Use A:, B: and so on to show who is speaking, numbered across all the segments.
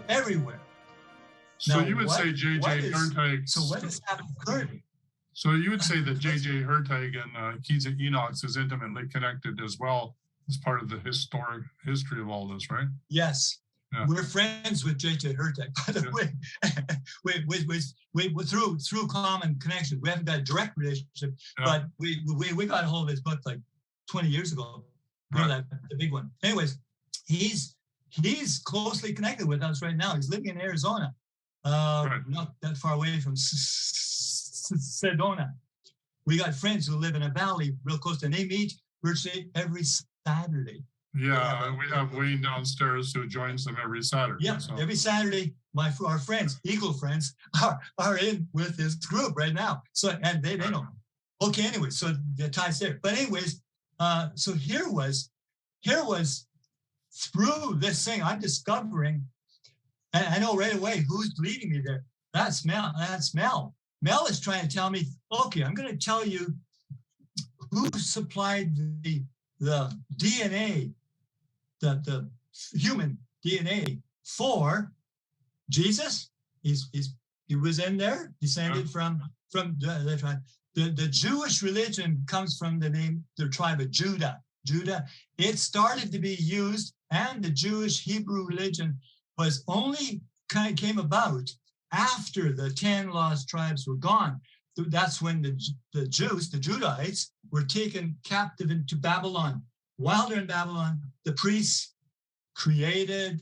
A: everywhere.
B: So you would say J.J. Hertog.
A: So what has happened currently?
B: So you would say that J.J. Hertog and Keys of Enoch is intimately connected as well as part of the history of all this, right?
A: Yes. Yeah. We're friends with J.J. Hertog, by the way. We through common connection. We haven't got a direct relationship, but we got a hold of his book like 20 years ago. You know, that the big one. Anyways, he's closely connected with us right now. He's living in Arizona, not that far away from Sedona. We got friends who live in a valley real close, and they meet virtually every Saturday.
B: Yeah, we have Wayne downstairs who joins them every Saturday.
A: Yeah, so. Every Saturday, our friends, Eagle friends, are in with this group right now. So, and they know. Okay, anyway, so the ties there. But anyways, so here was through this thing I'm discovering, and I know right away who's leading me there. That's Mel. Mel is trying to tell me, okay, I'm going to tell you who supplied the DNA, the human DNA for Jesus. He was in there, descended from the Jewish religion comes from the tribe of Judah. It started to be used, and the Jewish Hebrew religion was only came about after the 10 lost tribes were gone. That's when the Jews, the Judahites, were taken captive into Babylon. While they're in Babylon, the priests created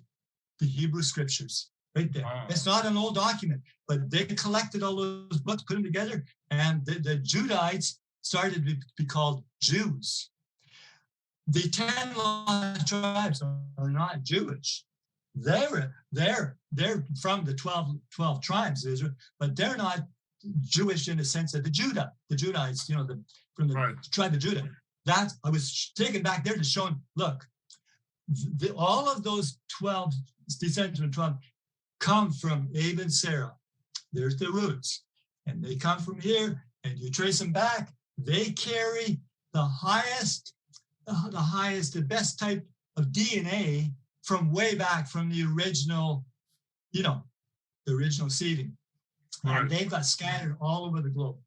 A: the Hebrew scriptures right there. Wow. It's not an old document, but they collected all those books, put them together, and the Judahites started to be called Jews. The 10 lost tribes are not Jewish. They're from the 12 tribes, but they're not Jewish in the sense of the Judahites, from the tribe of Judah. That I was taken back there to show them, look, all of those 12 descendants from 12 come from Abe and Sarah. There's the roots. And they come from here, and you trace them back. They carry the best type of DNA from way back from the original, the original seeding. Right. And they've got scattered all over the globe.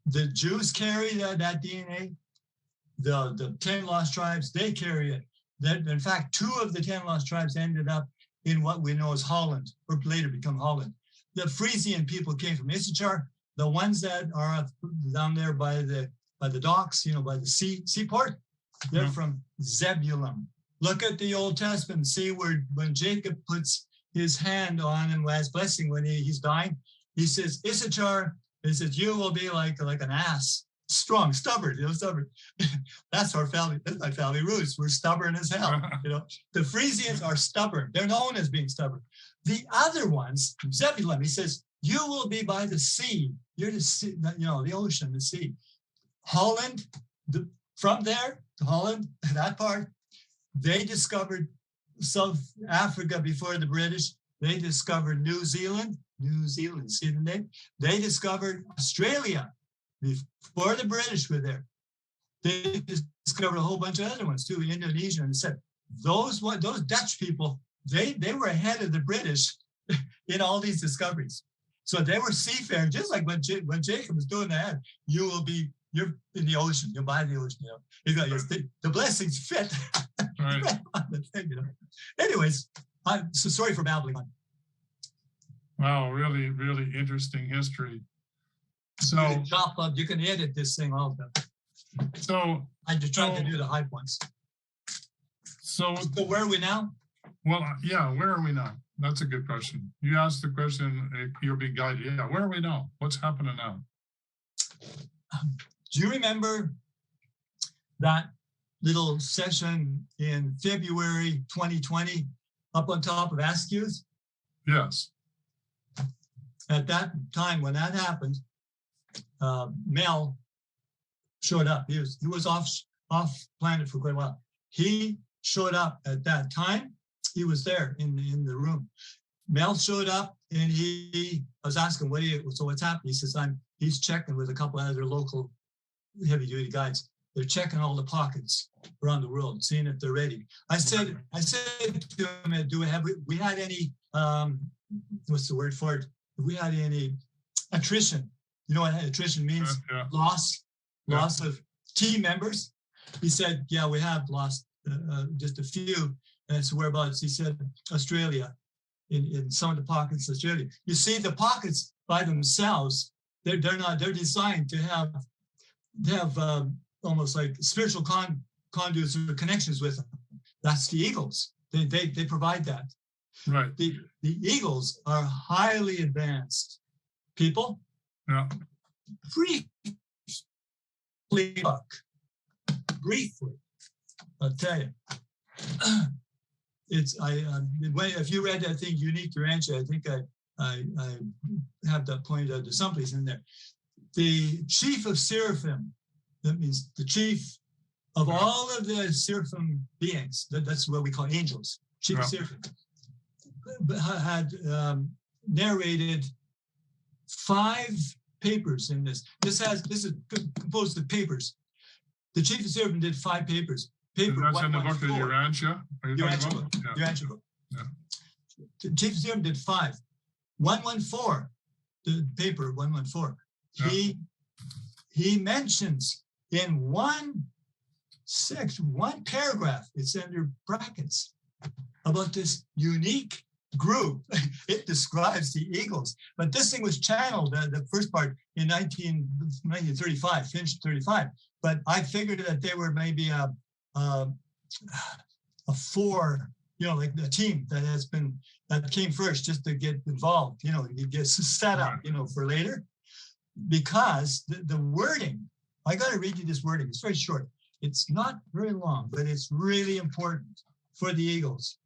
A: The Jews carry that DNA. The 10 lost tribes, they carry it. In fact, 2 of the 10 lost tribes ended up in what we know as Holland, or later become Holland. The Frisian people came from Issachar. The ones that are down there by the docks, by the seaport, they're from Zebulun. Look at the Old Testament, see where when Jacob puts his hand on him as blessing when he's dying, he says, Issachar, he says, you will be like an ass, strong, stubborn, stubborn. That's our family, that's my family roots. We're stubborn as hell, The Frisians are stubborn. They're known as being stubborn. The other ones, Zebulun, he says, you will be by the sea. You're the sea, the ocean, the sea. Holland, from there to Holland, that part, they discovered South Africa before the British. They discovered New Zealand, see the name? They discovered Australia before the British were there. They discovered a whole bunch of other ones too, Indonesia, and said those Dutch people, they were ahead of the British in all these discoveries. So they were seafaring, just like when Jacob was doing that. You're in the ocean. You're by the ocean. The blessings fit right on the thing. Anyways, I'm so sorry for babbling on.
B: Wow, really, really interesting history. So
A: you can edit this thing all the.
B: So
A: I just tried to do the high points. So where are we now?
B: Well, yeah, where are we now? That's a good question. You asked the question, you're being guided. Yeah, where are we now? What's happening now?
A: Do you remember that little session in February 2020 up on top of Askews?
B: Yes.
A: At that time, when that happened, Mel showed up. He was off planet for quite a while. He showed up at that time. He was there in the room. Mel showed up, and I was asking, what's happening? He says, he's checking with a couple of other local heavy duty guides. they're checking all the pockets around the world, seeing if they're ready. I said to them, do we had any, what's the word for it? If we had any attrition, you know what attrition means? Loss of team members. He said, yeah, we have lost just a few. And so whereabouts? He said, Australia, in some of the pockets of Australia. You see, the pockets by themselves, they're designed to have almost like spiritual conduits or connections with them. That's the eagles. They provide that.
B: Right.
A: The eagles are highly advanced people.
B: Yeah.
A: Briefly, I'll tell you. If you read that thing, Unique Urantia, I think I have that pointed out to someplace in there. The chief of seraphim, that means the chief of all of the seraphim beings, that's what we call angels, chief of seraphim, had narrated 5 papers in this. This is composed of papers. The chief of seraphim did 5 papers. Paper
B: and that's in the book of Urantia?
A: Urantia book. Yeah. The chief of seraphim did 5. 114, the paper 114. Yeah. He mentions in one paragraph, it's under brackets, about this unique group. It describes the eagles. But this thing was channeled, the first part, in 1935, finished 35. But I figured that they were maybe a 4, like the team that came first just to get involved, it gets set up, for later. Because the wording, I got to read you this wording. It's very short. It's not very long, but it's really important for the eagles.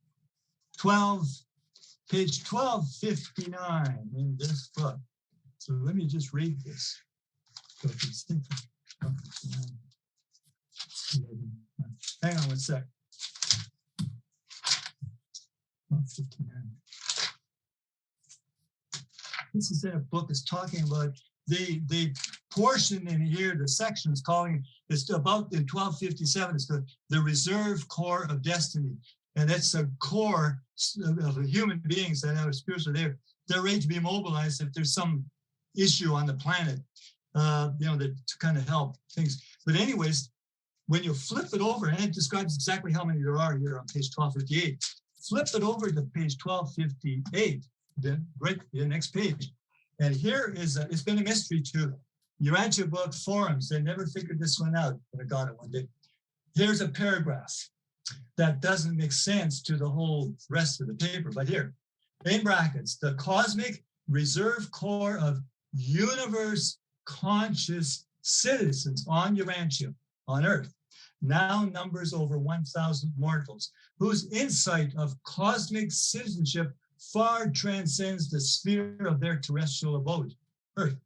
A: Page 1259 in this book. So let me just read this. Hang on one sec. 1259. This is a book is talking about the portion in here, the section is calling, it's about in 1257, it's the reserve core of destiny. And that's a core of human beings that have a spiritual, they're ready to be mobilized if there's some issue on the planet, that to kind of help things. But anyways, when you flip it over, and it describes exactly how many there are here on page 1258, flip it over to page 1258, then right the next page. And here is, it's been a mystery to Urantia book forums. They never figured this one out, but I got it one day. Here's a paragraph that doesn't make sense to the whole rest of the paper, but here, in brackets, the cosmic reserve core of universe conscious citizens on Urantia, on Earth, now numbers over 1,000 mortals, whose insight of cosmic citizenship far transcends the sphere of their terrestrial abode, Earth.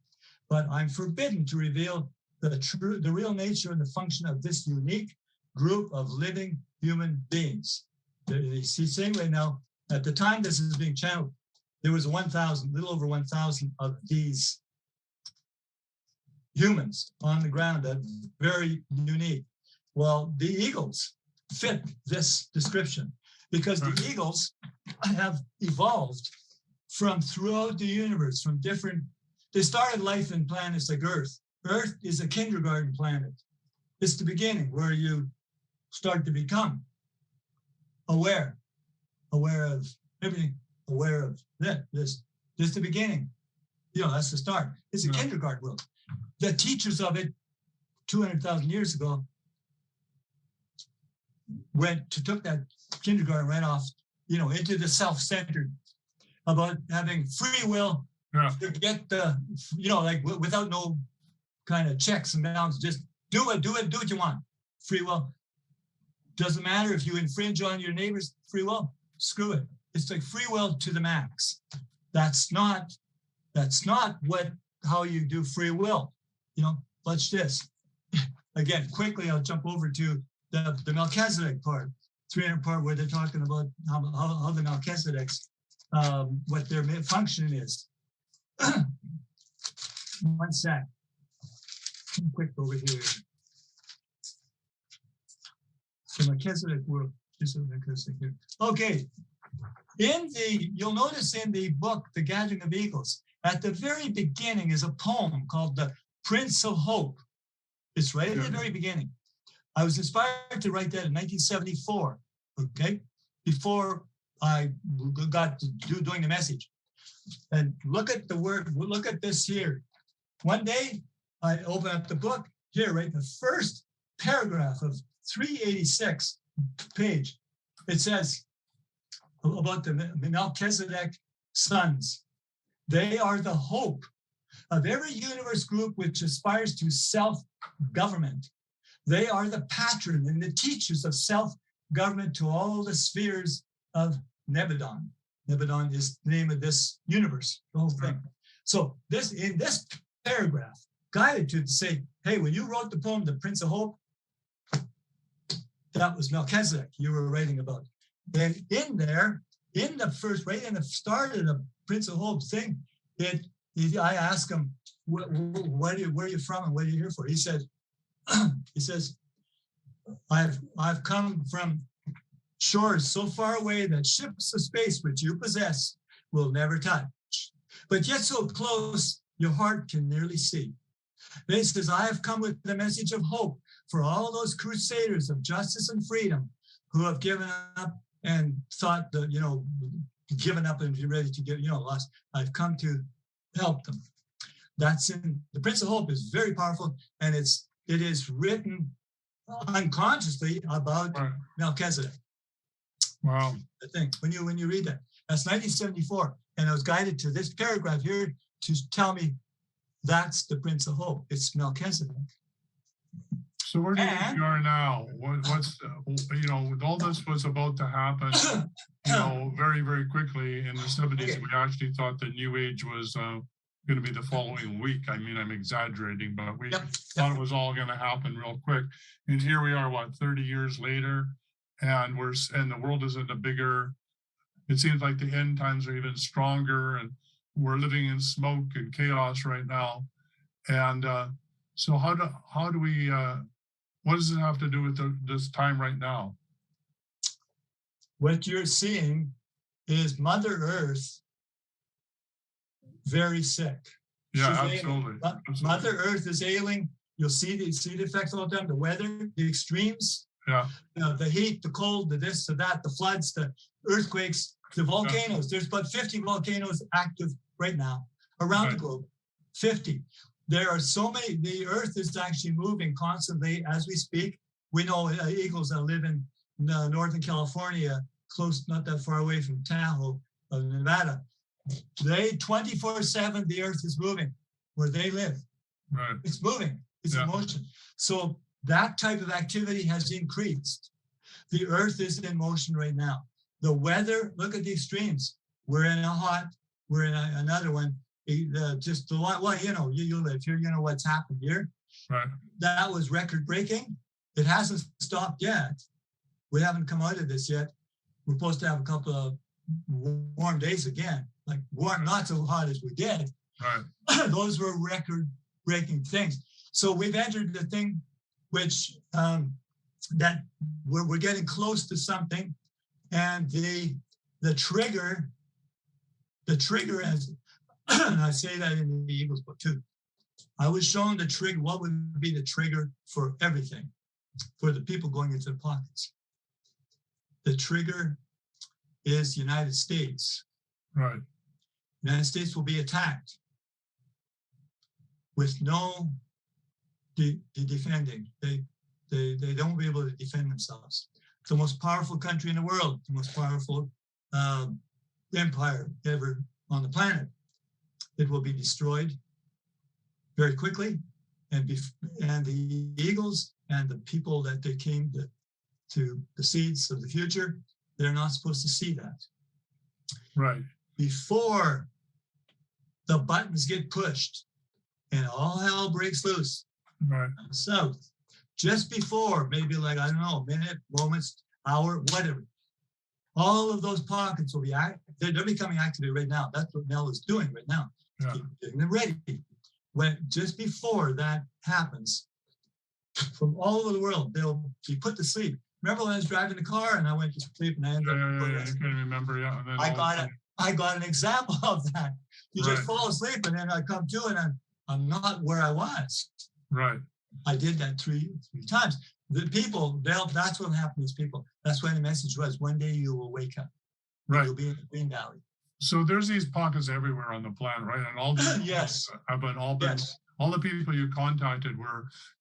A: But I'm forbidden to reveal the real nature and the function of this unique group of living human beings. He's saying right now, at the time this is being channeled, there was 1,000, little over 1,000 of these humans on the ground that very unique. Well, the eagles fit this description because the eagles have evolved from throughout the universe, from different, they started life in planets like Earth. Earth is a kindergarten planet. It's the beginning where you start to become aware of everything, aware of this. This is the beginning. That's the start. It's a kindergarten world. The teachers of it 200,000 years ago took that kindergarten right off, into the self-centered, about having free will to get the, without no kind of checks and balances, just do what you want. Free will. Doesn't matter if you infringe on your neighbor's free will, screw it. It's like free will to the max. That's not how you do free will. Watch this. Again, quickly, I'll jump over to the Melchizedek part, 300 part, where they're talking about how the Melchizedeks, what their function is. One sec. Quick over here. Melchizedek world. Okay. You'll notice in the book, The Gathering of Eagles, at the very beginning is a poem called The Prince of Hope. It's right at the very beginning. I was inspired to write that in 1974, okay? Before I got to doing the message. And look at look at this here. One day, I open up the book, here, right, the first paragraph of 386 page. It says about the Melchizedek sons. They are the hope of every universe group which aspires to self-government. They are the patron and the teachers of self-government to all the spheres of Nebadon. Nebadon is the name of this universe, the whole thing. So in this paragraph, guided you to say, hey, when you wrote the poem, The Prince of Hope, that was Melchizedek you were writing about. And in there, in the first, right in the start of the Prince of Hope thing, I asked him, where are you from and what are you here for? He said, he says, I've come from shores so far away that ships of space which you possess will never touch, but yet so close your heart can nearly see. Then he says, I have come with the message of hope for all those crusaders of justice and freedom who have given up and thought that, given up and ready to get, lost. I've come to help them. That's in the Prince of Hope is very powerful, and it is written unconsciously about Melchizedek.
B: Wow.
A: I think when you read that, that's 1974, and I was guided to this paragraph here to tell me that's the Prince of Hope. It's Melchizedek.
B: So where do you think you are now? What's with all this was about to happen, very, very quickly in the 70s. Okay. We actually thought the New Age was going to be the following week. I mean, I'm exaggerating, but we thought it was all going to happen real quick. And here we are, 30 years later, and the world is in a bigger. It seems like the end times are even stronger, and we're living in smoke and chaos right now. And so how do we? What does it have to do with this time right now?
A: What you're seeing is Mother Earth very sick.
B: Yeah, absolutely.
A: Mother Earth is ailing. You'll see the effects all the time, the weather, the extremes, the heat, the cold, the this, the that, the floods, the earthquakes, the volcanoes. There's about 50 volcanoes active right now around the globe. 50. There are so many. The Earth is actually moving constantly as we speak. We know eagles that live in Northern California, close, not that far away from Tahoe, Nevada. They 24/7, the Earth is moving where they live.
B: Right.
A: It's moving. It's in motion. So that type of activity has increased. The Earth is in motion right now. The weather, look at the extremes. We're in a hot, we're in another one. Just the one, you live here, you know what's happened here.
B: Right. That
A: was record breaking. It hasn't stopped yet. We haven't come out of this yet. We're supposed to have a couple of warm days again, like warm, not so hot as we did.
B: Right.
A: Those were record breaking things. So we've entered the thing which that we're getting close to something, and the trigger has. And I say that in the Eagles book too. I was shown the trigger, what would be the trigger for everything, for the people going into the pockets. The trigger is United States.
B: Right.
A: United States will be attacked with no defending. They don't be able to defend themselves. It's the most powerful country in the world, the most powerful empire ever on the planet. It will be destroyed very quickly, and the eagles and the people that they came to the seeds of the future, they're not supposed to see that.
B: Right.
A: Before the buttons get pushed and all hell breaks loose.
B: Right.
A: So just before, maybe like, I don't know, minute, moments, hour, whatever, all of those pockets will be they're becoming activated right now. That's what Mel is doing right now.
B: Yeah.
A: Getting them ready. When just before that happens, from all over the world, they'll be put to sleep. remember when I was driving the car and I went to sleep and I ended up.
B: Yeah. I can't remember. Yeah. And then
A: I got an example of that. You
B: Right.
A: just fall asleep and then I come to and I'm not where I was.
B: Right.
A: I did that three times. The people, that's what happened to people. That's why the message was, one day you will wake up.
B: Right.
A: You'll be in the Green Valley.
B: So there's these pockets everywhere on the planet, right? And all these
A: yes.
B: All the people you contacted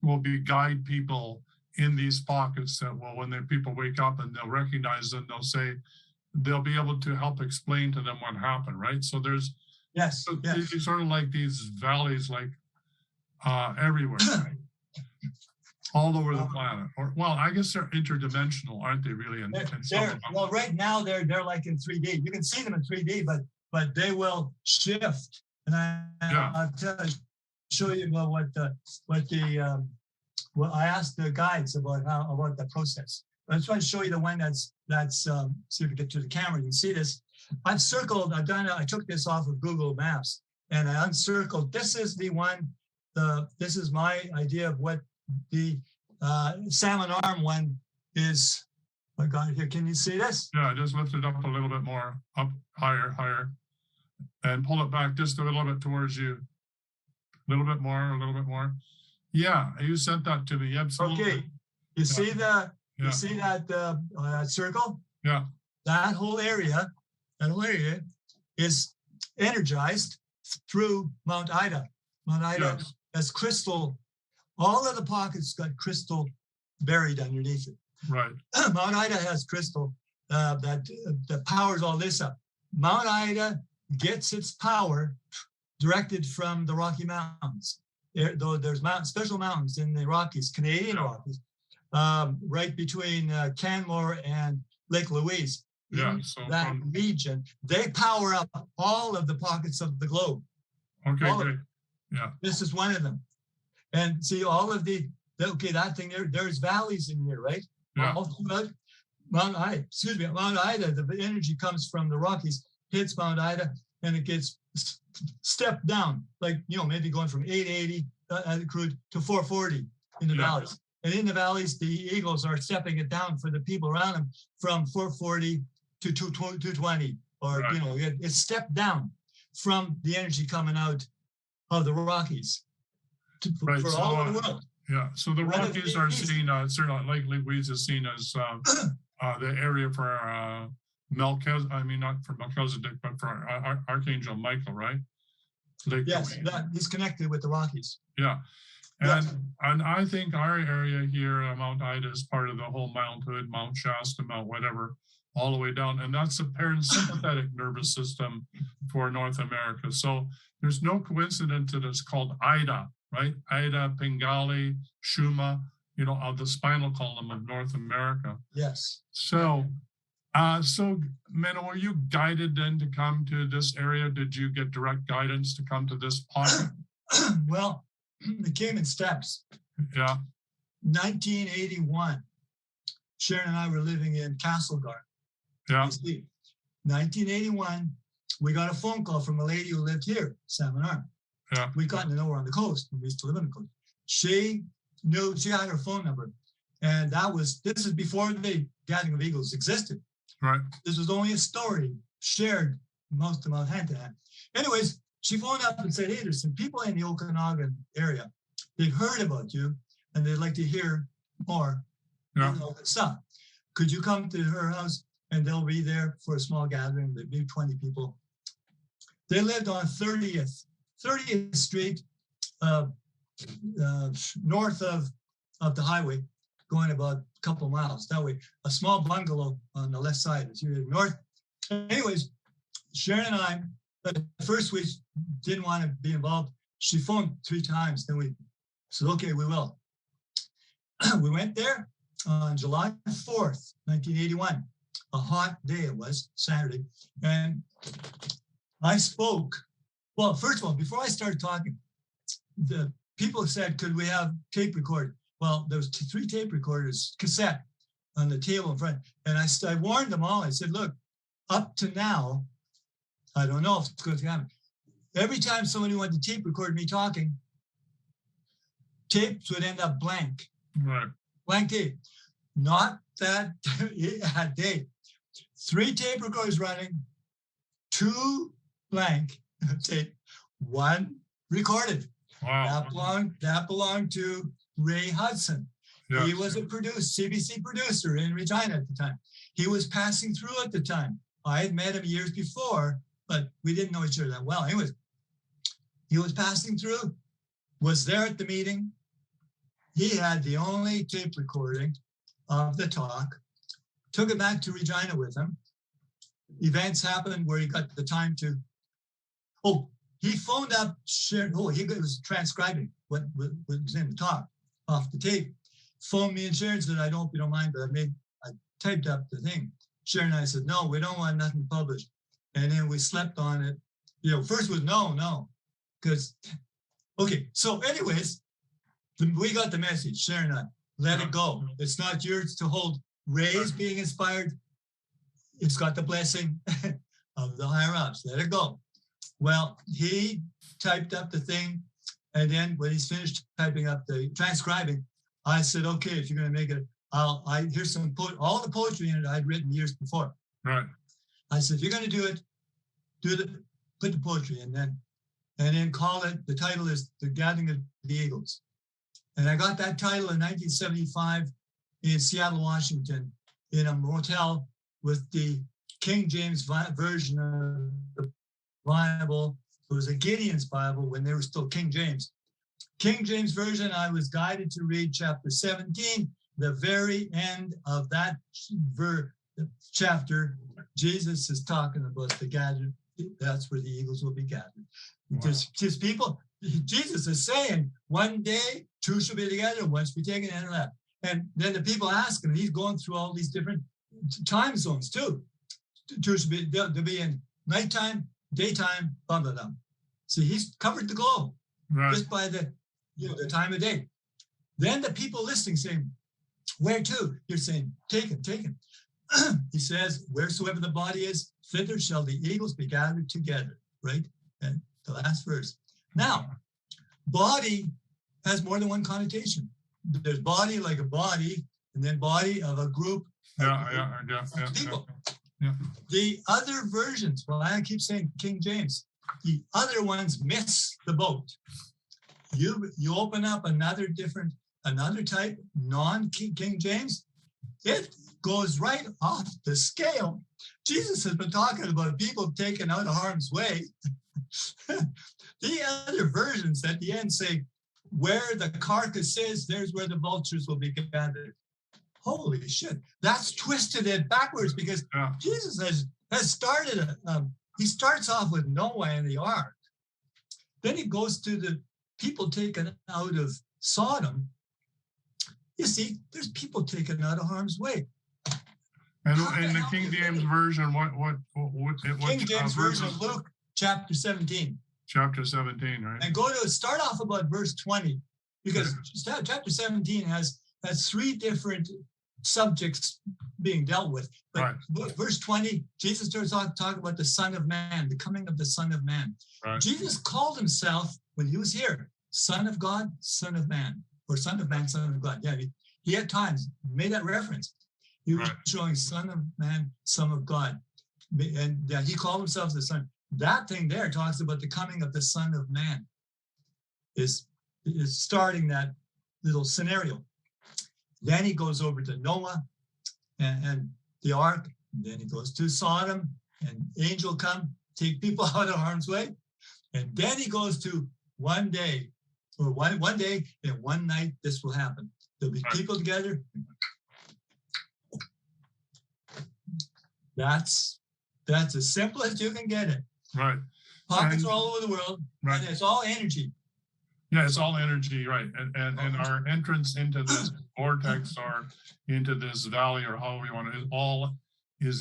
B: will be guide people in these pockets that will, when the people wake up and they'll recognize them, they'll be able to help explain to them what happened, right? So there's It's sort of like these valleys, like everywhere, right? All over the planet. Or, well, I guess they're interdimensional, aren't they? Really?
A: Well, right now they're like in 3D. You can see them in 3D, but they will shift. And I'll show you what I asked the guides about the process. I just want to show you the one that's see if we get to the camera. You can see this. I took this off of Google Maps and I uncircled. This is the one. This is my idea of what the salmon arm one is. I got it here. Can you see this?
B: Yeah, just lift it up a little bit more, up higher, and pull it back just a little bit towards you. A little bit more. Yeah, you sent that to me. Absolutely.
A: Okay. You see that circle?
B: Yeah.
A: That whole area is energized through Mount Ida. Mount Ida has crystal. All of the pockets got crystal buried underneath it.
B: Right.
A: Mount Ida has crystal that powers all this up. Mount Ida gets its power directed from the Rocky Mountains. There's special mountains in the Rockies, Canadian Rockies, right between Canmore and Lake Louise.
B: Yeah, so
A: that region, they power up all of the pockets of the globe.
B: Okay, great. Yeah.
A: This is one of them. And see all of that thing there's valleys in here, right?
B: Yeah.
A: Mount Ida, the energy comes from the Rockies, hits Mount Ida, and it gets stepped down, like, maybe going from 880 crude to 440 in the valleys. And in the valleys, the eagles are stepping it down for the people around them from 440 to 220, or, it's stepped down from the energy coming out of the Rockies for all of the world.
B: Yeah, so the Rockies are seen, certainly Lake Louise is seen as the area for Melchizedek, not for Melchizedek, but for Archangel Michael, right?
A: Yes, he's connected with the Rockies.
B: Yeah. And I think our area here, Mount Ida, is part of the whole Mount Hood, Mount Shasta, Mount whatever, all the way down. And that's the parasympathetic nervous system for North America. So there's no coincidence that it's called Ida, right? Ida, Bengali, Shuma, of the spinal column of North America.
A: Yes.
B: So Menno, were you guided then to come to this area? Did you get direct guidance to come to this pocket?
A: Well, it came in steps.
B: Yeah.
A: 1981, Sharon and I were living in Castlegar.
B: Yeah.
A: 1981, we got a phone call from a lady who lived here, Salmon Arm.
B: Yeah.
A: We got to know her on the coast. We used to live on the coast. She had her phone number. And this is before the Gathering of Eagles existed.
B: Right.
A: This was only a story shared most of Mount Hand. Anyways, she phoned up and said, hey, there's some people in the Okanagan area. They've heard about you and they'd like to hear more stuff. Could you come to her house and they'll be there for a small gathering, maybe 20 people. They lived on 30th Street, north of the highway, going about a couple miles that way. A small bungalow on the left side as you're north. Anyways, Sharon and I, at first we didn't want to be involved. She phoned 3 times. Then we said, okay, we will. We went there on July 4th, 1981. A hot day it was, Saturday. And I spoke. Well, first of all, before I started talking, the people said, could we have tape record? Well, there was 3 tape recorders, cassette, on the table in front. And I warned them all. I said, look, up to now, I don't know if it's going to happen. Every time somebody wanted to tape record me talking, tapes would end up blank.
B: Right.
A: Blank tape. not that day. 3 tape recorders running, 2 blank tape, 1 recorded.
B: Wow.
A: That belonged to Ray Hudson. Yes. He was a CBC producer in Regina at the time. He was passing through at the time. I had met him years before, but we didn't know each other that well. Anyways, he was passing through, was there at the meeting. He had the only tape recording of the talk, took it back to Regina with him. Events happened where he got the time to, he phoned up, he was transcribing what was in the talk off the tape. Phoned me and Sharon said, I hope you don't mind, but I typed up the thing. Sharon and I said, no, we don't want nothing published. And then we slept on it. First was no, because, so anyways, we got the message, Sharon and I, let it go. It's not yours to hold. Ray's being inspired. It's got the blessing of the higher ups. Let it go. Well, he typed up the thing. And then when he's finished typing up the transcribing, I said, okay, if you're going to make it, here's all the poetry in it I'd written years before.
B: Right.
A: I said, if you're going to do it, put the poetry in then, and then call it, the title is The Gathering of the Eagles. And I got that title in 1975 in Seattle, Washington, in a motel with the King James version of the Bible. It was a Gideon's Bible when they were still King James. King James Version, I was guided to read chapter 17, the very end of that chapter. Jesus is talking about the gathering. That's where the eagles will be gathered. Wow. Just people, Jesus is saying, one day, 2 shall be together, 1 shall be taken and left. And then the people ask him, he's going through all these different time zones too. 2 shall be, they'll be in nighttime, daytime, blah, blah, blah. See, he's covered the globe just by the time of day. Then the people listening saying, where to? You're saying, taken. He says, wheresoever the body is, thither shall the eagles be gathered together, right? And the last verse. Now, body has more than one connotation. There's body like a body, and then body of a group of people. Yeah. The other versions, well, I keep saying King James, the other ones miss the boat. You open up another type, non-King James, it goes right off the scale. Jesus has been talking about people taken out of harm's way. The other versions at the end say, where the carcass is, there's where the vultures will be gathered. Holy shit. That's twisted it backwards because Jesus has started, he starts off with Noah and the ark. Then he goes to the people taken out of Sodom. You see, there's people taken out of harm's way.
B: And in the King James Version, what
A: King James Version, Luke chapter 17.
B: Chapter 17, right?
A: And start off about verse 20, because chapter 17 has 3 different subjects being dealt with. But verse 20, Jesus starts talking about the Son of Man, the coming of the Son of Man. Right. Jesus called himself, when he was here, Son of God, Son of Man, or Son of Man, Son of God. Yeah, he at times made that reference. He was showing Son of Man, Son of God. And he called himself the Son. That thing there talks about the coming of the Son of Man, is starting that little scenario. Then he goes over to Noah and the ark. Then he goes to Sodom, and angel come, take people out of harm's way. And then he goes to one day and one night, this will happen. There'll be people together. That's as simple as you can get it.
B: Right.
A: Pockets are all over the world, and it's all energy.
B: Yeah, it's all energy, right. And our entrance into this vortex or into this valley, or however you want to, it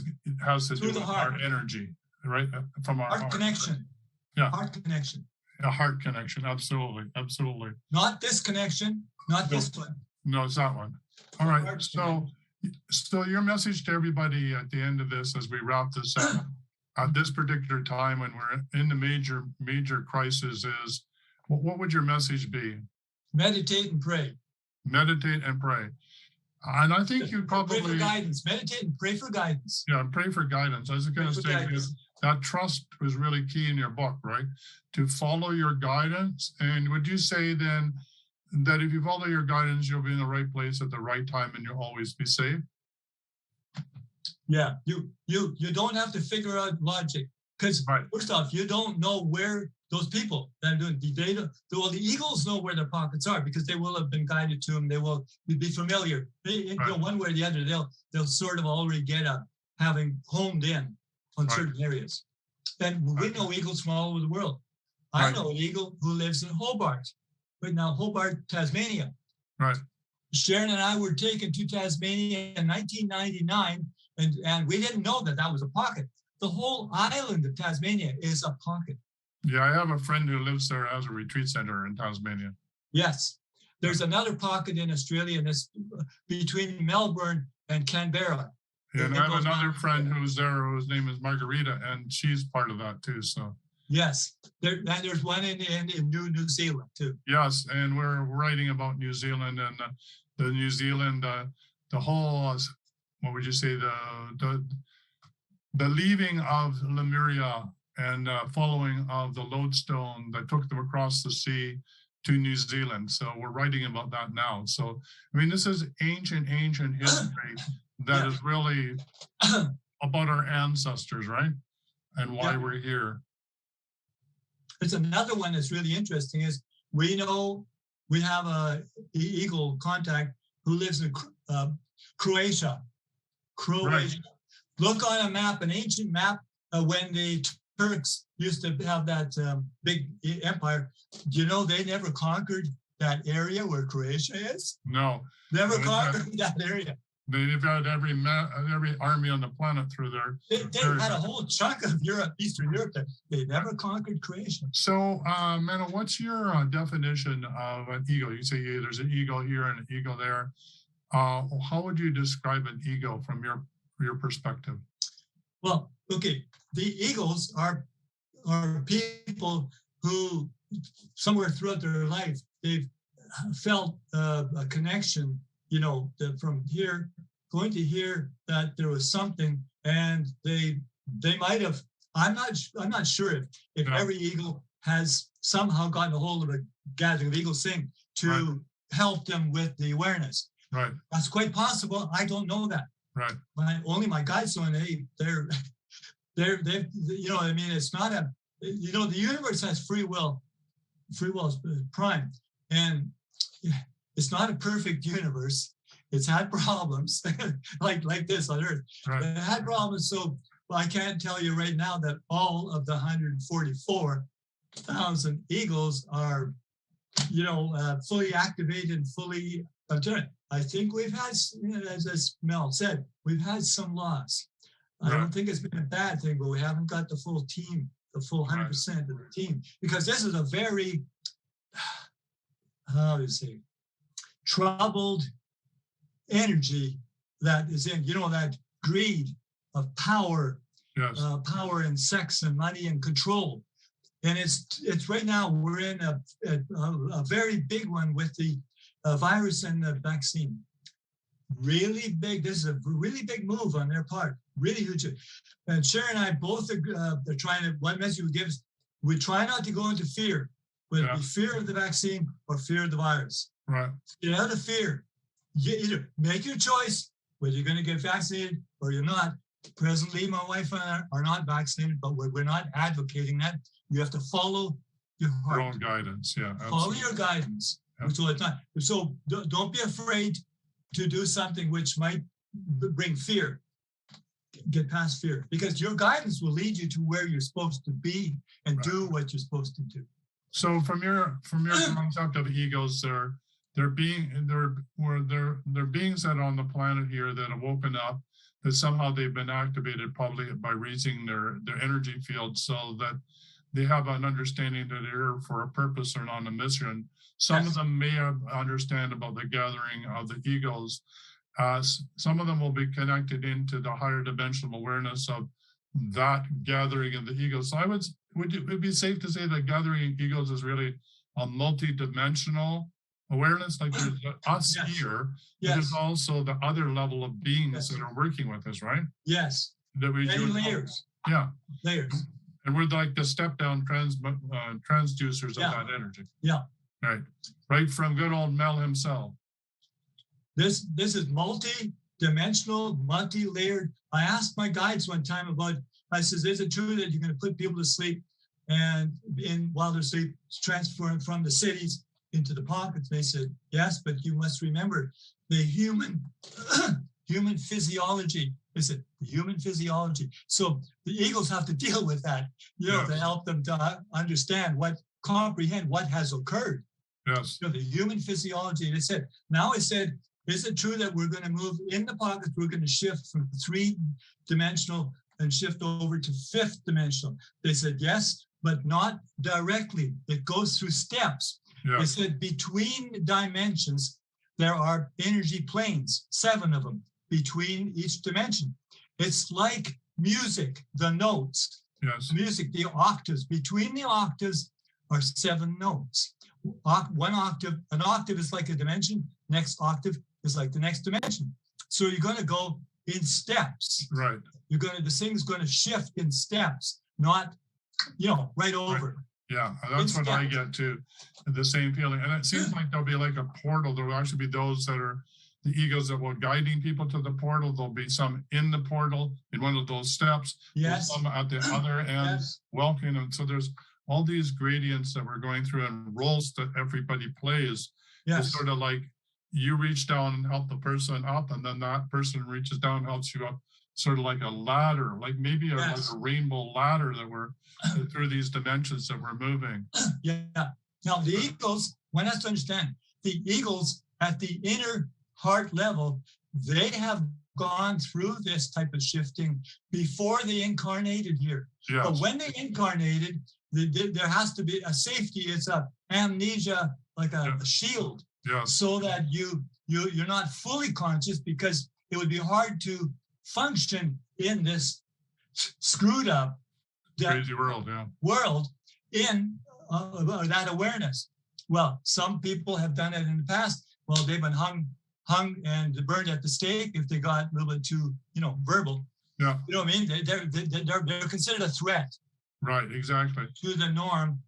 B: has to do with our energy, right? From our heart connection. Yeah.
A: Heart connection.
B: A heart connection, absolutely.
A: Not this connection, not this one.
B: No, it's that one. All right. So your message to everybody at the end of this, as we wrap this up, at this particular time when we're in the major crisis, is what would your message be?
A: Meditate and pray.
B: Meditate and pray. And I think you probably
A: pray for guidance, meditate and pray for guidance.
B: Yeah, pray for guidance. I was going to say that trust was really key in your book, right? To follow your guidance. And would you say then that if you follow your guidance, you'll be in the right place at the right time and you'll always be safe?
A: Yeah, you don't have to figure out logic, because first off, you don't know where those people that are doing the data, well, the eagles know where their pockets are because they will have been guided to them. They will be familiar. You know, one way or the other, they'll sort of already get having honed in on certain areas. And we know eagles from all over the world. I know an eagle who lives in Hobart, right now, Hobart, Tasmania.
B: Right.
A: Sharon and I were taken to Tasmania in 1999, and we didn't know that was a pocket. The whole island of Tasmania is a pocket.
B: Yeah, I have a friend who lives there as a retreat center in Tasmania.
A: Yes. There's another pocket in Australia, and it's between Melbourne and Canberra.
B: Yeah, and I have another friend who's there whose name is Margarita, and she's part of that too. So
A: yes, and there's one in New Zealand too.
B: Yes, and we're writing about New Zealand and the New Zealand, the whole, what would you say, the leaving of Lemuria and following of the lodestone that took them across the sea to New Zealand. So we're writing about that now. So, I mean, this is ancient history that is really about our ancestors, right? And why we're here.
A: It's another one that's really interesting is we know we have a eagle contact who lives in Croatia. Right. Look on a map, an ancient map, when the Turks used to have that big empire. Do you know they never conquered that area where Croatia is?
B: No.
A: Never conquered that area.
B: They've got every army on the planet through there.
A: They had a whole chunk of Europe, Eastern Europe, there. They never conquered Croatia.
B: So, Menno, what's your definition of an eagle? You say there's an eagle here and an eagle there. How would you describe an eagle from your perspective?
A: Well, okay, the eagles are people who somewhere throughout their life they've felt a connection, you know, from here going to here, that there was something, and they might have. I'm not sure if every eagle has somehow gotten a hold of a gathering of eagles sing to help them with the awareness.
B: Right.
A: That's quite possible. I don't know that.
B: Right.
A: Only my guides know, and they're you know, I mean, it's not you know, the universe has free will. Free will is prime, and it's not a perfect universe. It's had problems like this on Earth. Right. It had problems, so I can't tell you right now that all of the 144,000 eagles are, you know, fully activated, fully. I think we've had, as Mel said, we've had some loss. I don't think it's been a bad thing, but we haven't got the full team, the full 100% of the team, because this is a very, how do you say, troubled energy that is in, you know, that greed of power, power and sex and money and control. And it's right now we're in a very big one with the virus and the vaccine. Really big. This is a really big move on their part. Really huge. And Sharon and I both are trying to. One message we give is we try not to go into fear, whether it be fear of the vaccine or fear of the virus. Right. Get out of fear. You either make your choice whether you're going to get vaccinated or you're not. Presently, my wife and I are not vaccinated, but we're not advocating that. You have to follow your heart.
B: Your own guidance. Yeah. Absolutely.
A: Follow your guidance. Yep. So it's not. So don't be afraid to do something which might bring fear. Get past fear, because your guidance will lead you to where you're supposed to be and do what you're supposed to do.
B: So from your concept of egos, they're beings that are on the planet here that have woken up, that somehow they've been activated probably by raising their energy field, so that they have an understanding that they're here for a purpose or on a mission. Some of them may understand about the gathering of the egos. Some of them will be connected into the higher dimensional awareness of that gathering of the egos. So would it be safe to say that gathering egos is really a multi-dimensional awareness, like there's us
A: Yes.
B: here, but
A: Yes.
B: there's also the other level of beings
A: Yes.
B: that are working with us, right?
A: Yes.
B: That we
A: Many
B: do.
A: layers.
B: Yeah.
A: Layers.
B: And we're like the step down transducers
A: Yeah.
B: of that energy.
A: Yeah.
B: Right. Right from good old Mel himself.
A: This is multi-dimensional, multi-layered. I asked my guides one time about, I says, is it true that you're going to put people to sleep and while they're asleep, transfer them from the cities into the pockets? They said, yes, but you must remember the human physiology. They said, the human physiology. So the eagles have to deal with that,
B: Yes.
A: to help them to understand comprehend what has occurred.
B: Yes.
A: The human physiology. They said, now I said, is it true that we're going to move in the pockets? We're going to shift from 3-dimensional and shift over to 5th dimensional. They said, yes, but not directly. It goes through steps.
B: Yeah.
A: They said between dimensions, there are energy planes, 7 of them between each dimension. It's like music, the notes.
B: Yes.
A: Music, the octaves. Between the octaves are 7 notes. One octave, an octave is like a dimension. Next octave is like the next dimension. So you're going to go in steps.
B: Right.
A: This thing's going to shift in steps, not, right over.
B: Right. Yeah, that's what I get too. The same feeling. And it seems like there'll be like a portal. There will actually be those that are the egos that will guiding people to the portal. There'll be some in the portal in one of those steps.
A: Yes.
B: Some at the other end,
A: Yes.
B: welcoming them. So there's all these gradients that we're going through and roles that everybody plays.
A: Yes.
B: It's sort of like you reach down and help the person up, and then that person reaches down and helps you up. Sort of like a ladder, like maybe like a rainbow ladder that we're through these dimensions that we're moving.
A: Yeah. Now the eagles, one has to understand, the eagles at the inner heart level, they have gone through this type of shifting before they incarnated here.
B: Yes.
A: But when they incarnated, there has to be a safety. It's a amnesia, like a shield, so that you're not fully conscious, because it would be hard to function in this screwed up
B: crazy world
A: in that awareness. Well, some people have done it in the past. Well, they've been hung and burned at the stake if they got a little bit too, verbal.
B: Yeah.
A: You know what I mean? They're considered a threat.
B: Right, exactly.
A: To the norm.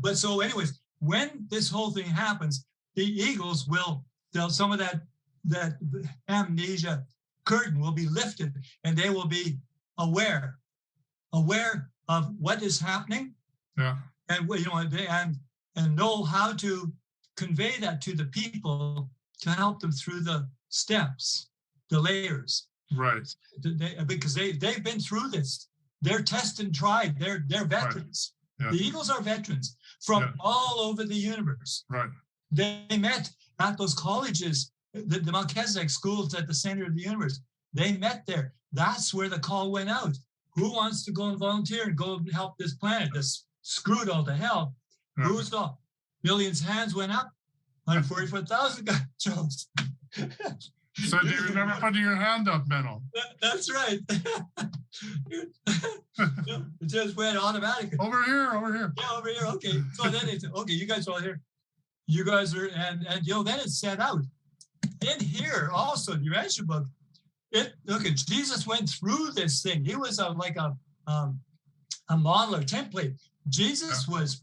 A: But so anyways, when this whole thing happens, the eagles some of that amnesia curtain will be lifted, and they will be aware of what is happening.
B: Yeah.
A: And and know how to convey that to the people to help them through the steps, the layers.
B: Right.
A: Because they've been through this. They're tested and tried. They're veterans. Right. Yeah. The eagles are veterans from all over the universe.
B: Right.
A: They met at those colleges, the Melchizedek schools at the center of the universe. They met there. That's where the call went out. Who wants to go and volunteer and go and help this planet that's screwed all to hell? Yeah. Who's up? Millions of hands went up. 144,000 got chose.
B: So do you remember putting your hand up, Menno?
A: That's right. It just went automatically.
B: Over here.
A: Yeah, over here. Okay. So then it's okay. You guys are all here. You guys are and then it's set out. In here also, the Urantia book. Jesus went through this thing. He was like a model or template. Jesus was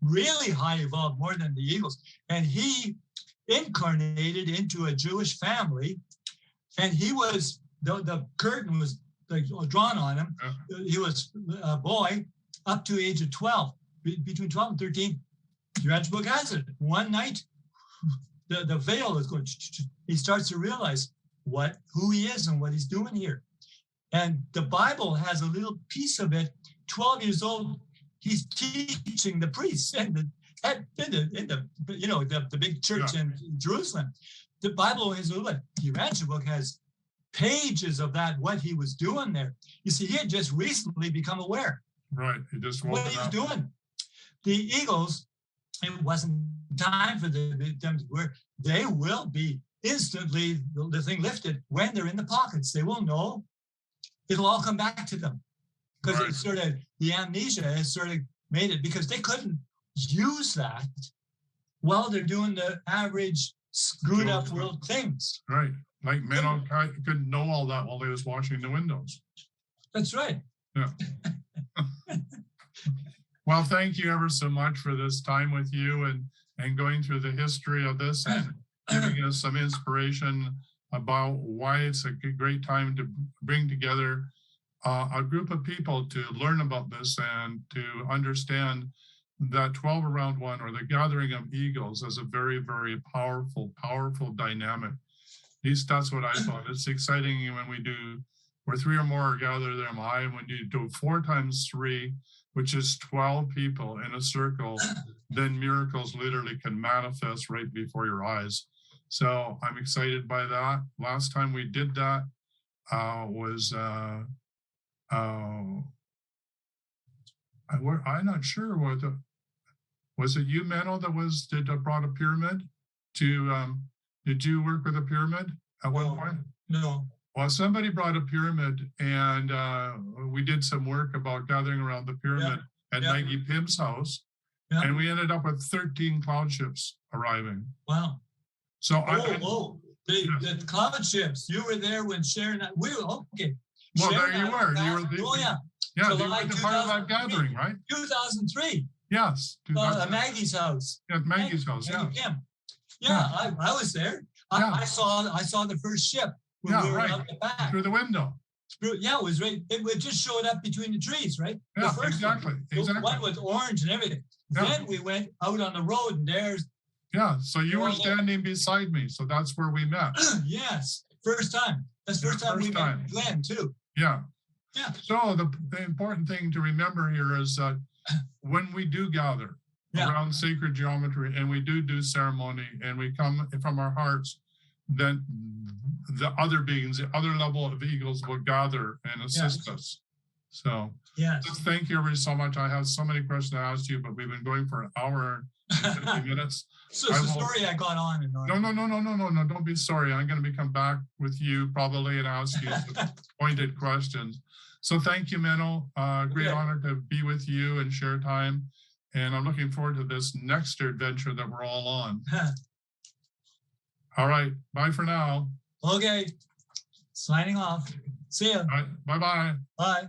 A: really high evolved, more than the eagles, and he incarnated into a Jewish family, and he was the curtain was like drawn on him. He was a boy up to age of 12, between 12 and 13. Your book has it. One night, the veil is going. He starts to realize who he is and what he's doing here, and the Bible has a little piece of it. 12 years old, he's teaching the priests and the big church in Jerusalem. The Bible is the Urantia book has pages of that, what he was doing there. You see, he had just recently become aware.
B: Right. He just
A: what he was doing. The eagles, it wasn't time for them to wear. They will be instantly the thing lifted when they're in the pockets. They will know. It'll all come back to them. Because it's sort of the amnesia has sort of made it, because they couldn't use that while they're doing the average screwed up world things.
B: Right. Like Menno couldn't know all that while he was washing the windows.
A: That's right.
B: Yeah. Well, thank you ever so much for this time with you and going through the history of this and giving us some inspiration about why it's a great time to bring together a group of people to learn about this and to understand that 12 around one, or the gathering of eagles, is a very, very powerful dynamic. At least that's what I thought. It's exciting when we do, where 3 or more are gathered, there am I. And when you do 4 times 3, which is 12 people in a circle, then miracles literally can manifest right before your eyes. So I'm excited by that. Last time we did that was I'm not sure what was it you, Menno, that brought a pyramid to did you work with a pyramid at one point?
A: No.
B: Well, somebody brought a pyramid, and we did some work about gathering around the pyramid at Maggie Pim's house, and we ended up with 13 cloud ships arriving.
A: Wow.
B: So
A: the cloud ships, you were there when Sharon and I, we were, okay.
B: Well,
A: Sharon
B: there you were. Yeah, you were part of that gathering, right?
A: 2003.
B: Yes.
A: At Maggie's house.
B: At Maggie's house,
A: yeah. I was there. I saw the first ship when we were out the back.
B: Through the window.
A: Yeah, it was right. It just showed up between the trees, right?
B: Yeah,
A: the first
B: exactly.
A: one was orange and everything.
B: Yeah.
A: Then we went out on the road, and there's.
B: Yeah, so you were standing beside me, so that's where we met.
A: Yes, first time. That's the first time we met Glenn too.
B: Yeah.
A: Yeah.
B: So the important thing to remember here is that when we do gather around sacred geometry and we do ceremony and we come from our hearts, then the other beings, the other level of eagles will gather and assist us. So thank you everybody so much. I have so many questions to ask you, but we've been going for an hour and 50 minutes.
A: So it's a story I got on and on.
B: No, don't be sorry. I'm going to come back with you probably and ask you pointed questions. So thank you, Menno. Great honor to be with you and share time. And I'm looking forward to this next adventure that we're all on. All right. Bye for now.
A: Okay. Signing off. See ya.
B: All right. Bye-bye.
A: Bye.